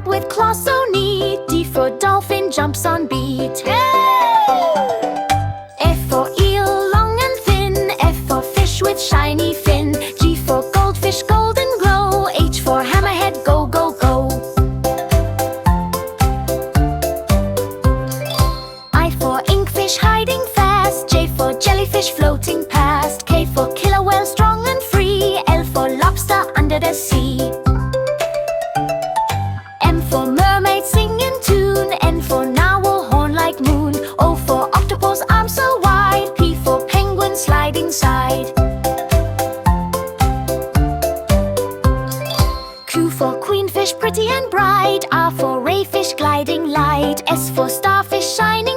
crab with claws so neat. D for dolphin, jumps on beat. F for eel, long and thin. F for fish with shiny fin. G for goldfish, golden glow. H for hammerhead, go, go, go. I for inkfish, hiding fast. J for jellyfish, floating past. K for killer whale, strong and free. L for lobster, under the sea. M for mermaid, sing in tune. N for narwhal, horn like moon. O for octopus, arms so wide. P for penguin, sliding side. Q for queenfish, pretty and bright. R for rayfish, gliding light. S for starfish, shining